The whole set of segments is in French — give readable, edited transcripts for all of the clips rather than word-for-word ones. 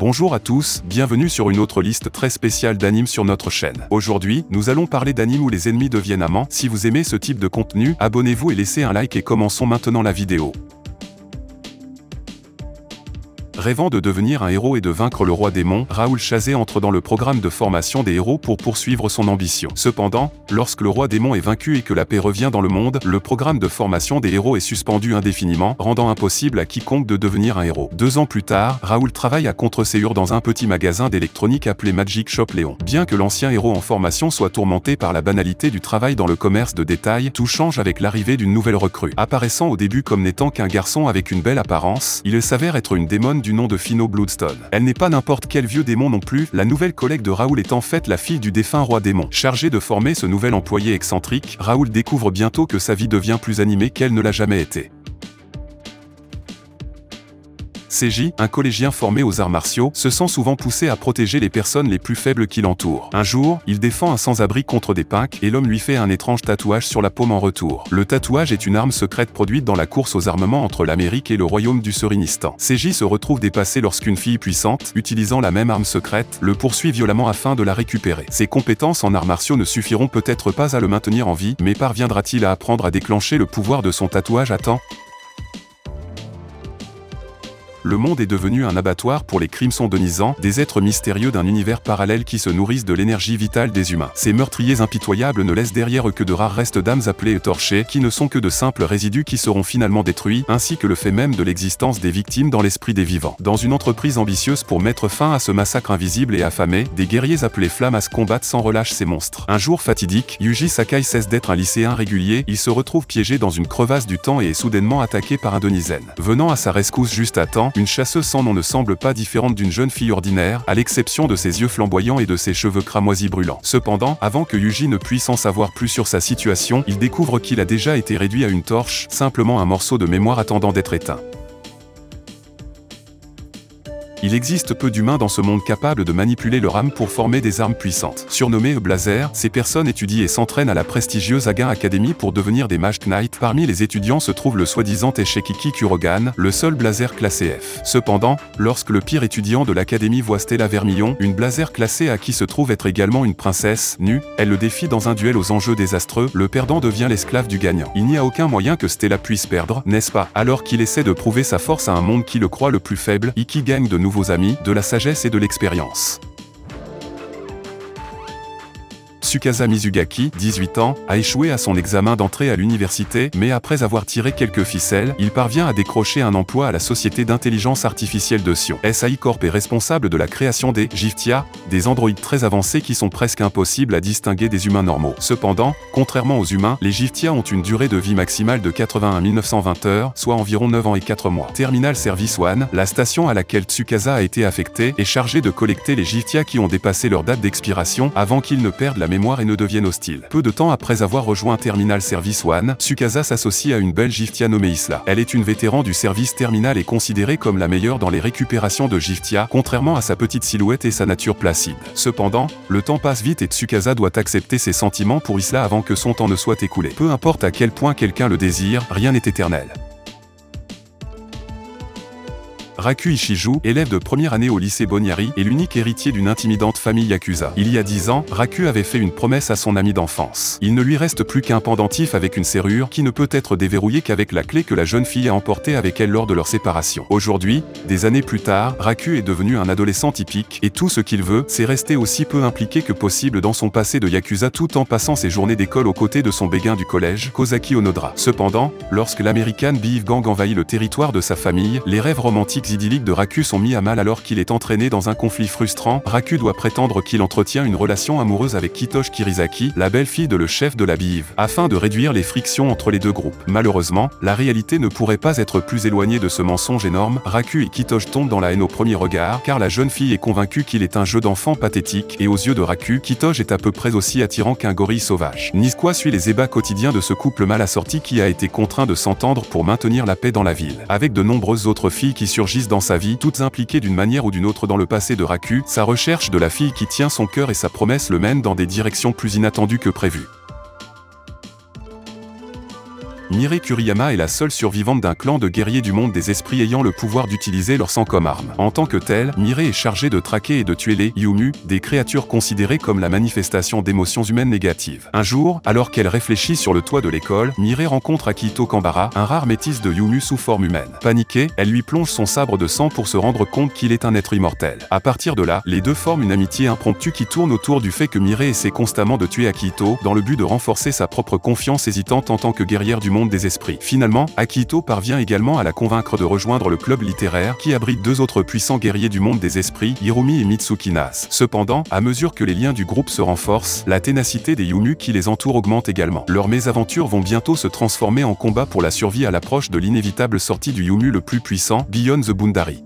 Bonjour à tous, bienvenue sur une autre liste très spéciale d'animes sur notre chaîne. Aujourd'hui, nous allons parler d'animes où les ennemis deviennent amants. Si vous aimez ce type de contenu, abonnez-vous et laissez un like et commençons maintenant la vidéo. Rêvant de devenir un héros et de vaincre le roi démon, Raoul Chazé entre dans le programme de formation des héros pour poursuivre son ambition. Cependant, lorsque le roi démon est vaincu et que la paix revient dans le monde, le programme de formation des héros est suspendu indéfiniment, rendant impossible à quiconque de devenir un héros. 2 ans plus tard, Raoul travaille à Contreségur dans un petit magasin d'électronique appelé Magic Shop Léon. Bien que l'ancien héros en formation soit tourmenté par la banalité du travail dans le commerce de détail, tout change avec l'arrivée d'une nouvelle recrue. Apparaissant au début comme n'étant qu'un garçon avec une belle apparence, il s'avère être une démone du nom de Phino Bloodstone. Elle n'est pas n'importe quel vieux démon non plus, la nouvelle collègue de Raoul est en fait la fille du défunt roi démon. Chargée de former ce nouvel employé excentrique, Raoul découvre bientôt que sa vie devient plus animée qu'elle ne l'a jamais été. Seiji, un collégien formé aux arts martiaux, se sent souvent poussé à protéger les personnes les plus faibles qui l'entourent. Un jour, il défend un sans-abri contre des punks et l'homme lui fait un étrange tatouage sur la paume en retour. Le tatouage est une arme secrète produite dans la course aux armements entre l'Amérique et le royaume du Surinistan. Seiji se retrouve dépassé lorsqu'une fille puissante, utilisant la même arme secrète, le poursuit violemment afin de la récupérer. Ses compétences en arts martiaux ne suffiront peut-être pas à le maintenir en vie, mais parviendra-t-il à apprendre à déclencher le pouvoir de son tatouage à temps ? Le monde est devenu un abattoir pour les crimsons denisants, des êtres mystérieux d'un univers parallèle qui se nourrissent de l'énergie vitale des humains. Ces meurtriers impitoyables ne laissent derrière eux que de rares restes d'âmes appelées torchées, qui ne sont que de simples résidus qui seront finalement détruits, ainsi que le fait même de l'existence des victimes dans l'esprit des vivants. Dans une entreprise ambitieuse pour mettre fin à ce massacre invisible et affamé, des guerriers appelés Flammas combattent sans relâche ces monstres. Un jour fatidique, Yuji Sakai cesse d'être un lycéen régulier, il se retrouve piégé dans une crevasse du temps et est soudainement attaqué par un Denizen. Venant à sa rescousse juste à temps, une chasseuse sans nom ne semble pas différente d'une jeune fille ordinaire, à l'exception de ses yeux flamboyants et de ses cheveux cramoisis brûlants. Cependant, avant que Yuji ne puisse en savoir plus sur sa situation, il découvre qu'il a déjà été réduit à une torche, simplement un morceau de mémoire attendant d'être éteint. Il existe peu d'humains dans ce monde capables de manipuler leur âme pour former des armes puissantes. Surnommés Blazer, ces personnes étudient et s'entraînent à la prestigieuse Again Academy pour devenir des Mage Knight. Parmi les étudiants se trouve le soi-disant Eshekiki Kurogan, le seul Blazer classé F. Cependant, lorsque le pire étudiant de l'académie voit Stella Vermillon, une Blazer classée A qui se trouve être également une princesse, nue, elle le défie dans un duel aux enjeux désastreux, le perdant devient l'esclave du gagnant. Il n'y a aucun moyen que Stella puisse perdre, n'est-ce pas? Alors qu'il essaie de prouver sa force à un monde qui le croit le plus faible, Iki gagne de nouveaux amis, de la sagesse et de l'expérience. Tsukasa Mizugaki, 18 ans, a échoué à son examen d'entrée à l'université, mais après avoir tiré quelques ficelles, il parvient à décrocher un emploi à la société d'intelligence artificielle de Sion. SAI Corp est responsable de la création des Giftia, des androïdes très avancés qui sont presque impossibles à distinguer des humains normaux. Cependant, contrairement aux humains, les Giftia ont une durée de vie maximale de 80 à 1920 heures, soit environ 9 ans et 4 mois. Terminal Service One, la station à laquelle Tsukasa a été affecté, est chargée de collecter les Giftia qui ont dépassé leur date d'expiration avant qu'ils ne perdent la mémoire et ne deviennent hostiles. Peu de temps après avoir rejoint Terminal Service One, Tsukasa s'associe à une belle Giftia nommée Isla. Elle est une vétéran du service terminal et considérée comme la meilleure dans les récupérations de Giftia, contrairement à sa petite silhouette et sa nature placide. Cependant, le temps passe vite et Tsukasa doit accepter ses sentiments pour Isla avant que son temps ne soit écoulé. Peu importe à quel point quelqu'un le désire, rien n'est éternel. Raku Ishiju, élève de première année au lycée Bonyari, est l'unique héritier d'une intimidante famille Yakuza. Il y a 10 ans, Raku avait fait une promesse à son ami d'enfance. Il ne lui reste plus qu'un pendentif avec une serrure qui ne peut être déverrouillée qu'avec la clé que la jeune fille a emportée avec elle lors de leur séparation. Aujourd'hui, des années plus tard, Raku est devenu un adolescent typique, et tout ce qu'il veut, c'est rester aussi peu impliqué que possible dans son passé de Yakuza tout en passant ses journées d'école aux côtés de son béguin du collège, Kozaki Onodra. Cependant, lorsque l'American Beef Gang envahit le territoire de sa famille, les rêves romantiques idylliques de Raku sont mis à mal alors qu'il est entraîné dans un conflit frustrant. Raku doit prétendre qu'il entretient une relation amoureuse avec Kitoshi Kirizaki, la belle-fille de le chef de la BIV, afin de réduire les frictions entre les deux groupes. Malheureusement, la réalité ne pourrait pas être plus éloignée de ce mensonge énorme. Raku et Kitoshi tombent dans la haine au premier regard, car la jeune fille est convaincue qu'il est un jeu d'enfant pathétique, et aux yeux de Raku, Kitoshi est à peu près aussi attirant qu'un gorille sauvage. Niskwa suit les ébats quotidiens de ce couple mal assorti qui a été contraint de s'entendre pour maintenir la paix dans la ville. Avec de nombreuses autres filles qui surgissent dans sa vie, toutes impliquées d'une manière ou d'une autre dans le passé de Raku, sa recherche de la fille qui tient son cœur et sa promesse le mènent dans des directions plus inattendues que prévues. Mirai Kuriyama est la seule survivante d'un clan de guerriers du monde des esprits ayant le pouvoir d'utiliser leur sang comme arme. En tant que telle, Mirai est chargée de traquer et de tuer les Yumu, des créatures considérées comme la manifestation d'émotions humaines négatives. Un jour, alors qu'elle réfléchit sur le toit de l'école, Mirai rencontre Akihito Kambara, un rare métis de Yumu sous forme humaine. Paniquée, elle lui plonge son sabre de sang pour se rendre compte qu'il est un être immortel. À partir de là, les deux forment une amitié impromptue qui tourne autour du fait que Mirai essaie constamment de tuer Akihito, dans le but de renforcer sa propre confiance hésitante en tant que guerrière du monde des esprits. Finalement, Akihito parvient également à la convaincre de rejoindre le club littéraire, qui abrite deux autres puissants guerriers du monde des esprits, Hirumi et Mitsuki Nase. Cependant, à mesure que les liens du groupe se renforcent, la ténacité des Yumu qui les entourent augmente également. Leurs mésaventures vont bientôt se transformer en combat pour la survie à l'approche de l'inévitable sortie du Yumu le plus puissant, Beyond the Boundary.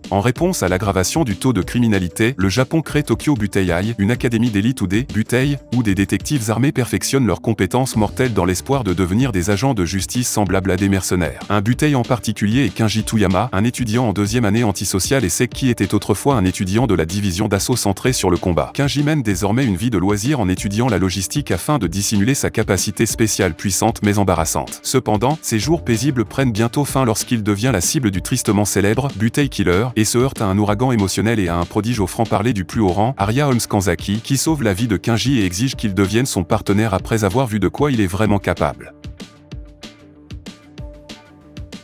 En réponse à l'aggravation du taux de criminalité, le Japon crée Tokyo Buteiai, une académie d'élite où des Butei, où des détectives armés perfectionnent leurs compétences mortelles dans l'espoir de devenir des agents de justice semblables à des mercenaires. Un Butei en particulier est Kenji Touyama, un étudiant en deuxième année antisociale et sec qui était autrefois un étudiant de la division d'assaut centrée sur le combat. Kenji mène désormais une vie de loisir en étudiant la logistique afin de dissimuler sa capacité spéciale puissante mais embarrassante. Cependant, ses jours paisibles prennent bientôt fin lorsqu'il devient la cible du tristement célèbre Butei Killer, et se heurte à un ouragan émotionnel et à un prodige au franc-parler du plus haut rang, Arya Holmes Kanzaki, qui sauve la vie de Kenji et exige qu'il devienne son partenaire après avoir vu de quoi il est vraiment capable.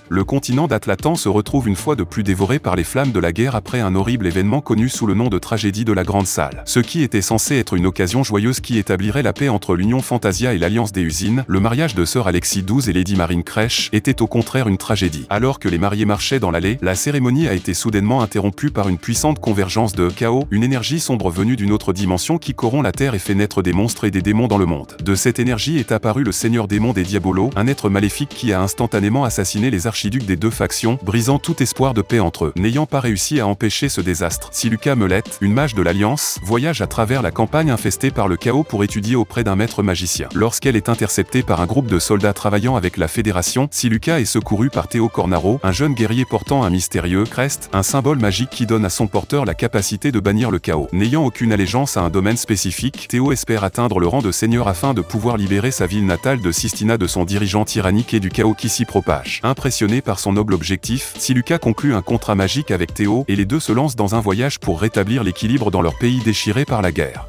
Le continent d'Atlatan se retrouve une fois de plus dévoré par les flammes de la guerre après un horrible événement connu sous le nom de tragédie de la Grande Salle. Ce qui était censé être une occasion joyeuse qui établirait la paix entre l'Union Fantasia et l'Alliance des Usines, le mariage de Sir Alexis XII et Lady Marine Crèche, était au contraire une tragédie. Alors que les mariés marchaient dans l'allée, la cérémonie a été soudainement interrompue par une puissante convergence de chaos, une énergie sombre venue d'une autre dimension qui corrompt la Terre et fait naître des monstres et des démons dans le monde. De cette énergie est apparu le Seigneur démon des Diabolos, un être maléfique qui a instantanément assassiné les archiducs des deux factions, brisant tout espoir de paix entre eux. N'ayant pas réussi à empêcher ce désastre, Siluka Melette, une mage de l'Alliance, voyage à travers la campagne infestée par le chaos pour étudier auprès d'un maître magicien. Lorsqu'elle est interceptée par un groupe de soldats travaillant avec la Fédération, Siluka est secourue par Théo Cornaro, un jeune guerrier portant un mystérieux crest, un symbole magique qui donne à son porteur la capacité de bannir le chaos. N'ayant aucune allégeance à un domaine spécifique, Théo espère atteindre le rang de seigneur afin de pouvoir libérer sa ville natale de Sistina de son dirigeant tyrannique et du chaos qui s'y propage. Impressionné par son noble objectif, Siluka conclut un contrat magique avec Théo et les deux se lancent dans un voyage pour rétablir l'équilibre dans leur pays déchiré par la guerre.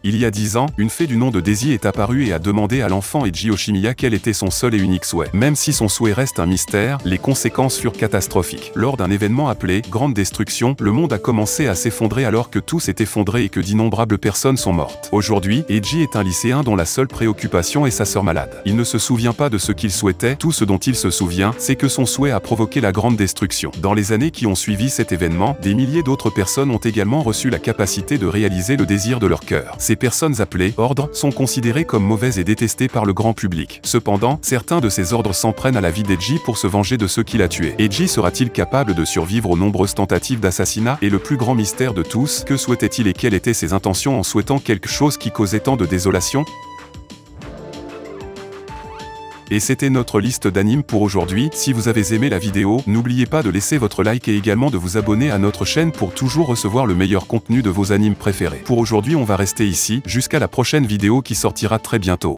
Il y a 10 ans, une fée du nom de Daisy est apparue et a demandé à l'enfant Eiji Oshimiya quel était son seul et unique souhait. Même si son souhait reste un mystère, les conséquences furent catastrophiques. Lors d'un événement appelé « Grande Destruction », le monde a commencé à s'effondrer alors que tout s'est effondré et que d'innombrables personnes sont mortes. Aujourd'hui, Eiji est un lycéen dont la seule préoccupation est sa sœur malade. Il ne se souvient pas de ce qu'il souhaitait, tout ce dont il se souvient, c'est que son souhait a provoqué la Grande Destruction. Dans les années qui ont suivi cet événement, des milliers d'autres personnes ont également reçu la capacité de réaliser le désir de leur cœur. Ces personnes appelées ordres sont considérées comme mauvaises et détestées par le grand public. Cependant, certains de ces ordres s'en prennent à la vie d'Eiji pour se venger de ceux qu'il a tués. Eiji sera-t-il capable de survivre aux nombreuses tentatives d'assassinat? Et le plus grand mystère de tous, que souhaitait-il et quelles étaient ses intentions en souhaitant quelque chose qui causait tant de désolation? Et c'était notre liste d'animes pour aujourd'hui. Si vous avez aimé la vidéo, n'oubliez pas de laisser votre like et également de vous abonner à notre chaîne pour toujours recevoir le meilleur contenu de vos animes préférés. Pour aujourd'hui, on va rester ici, jusqu'à la prochaine vidéo qui sortira très bientôt.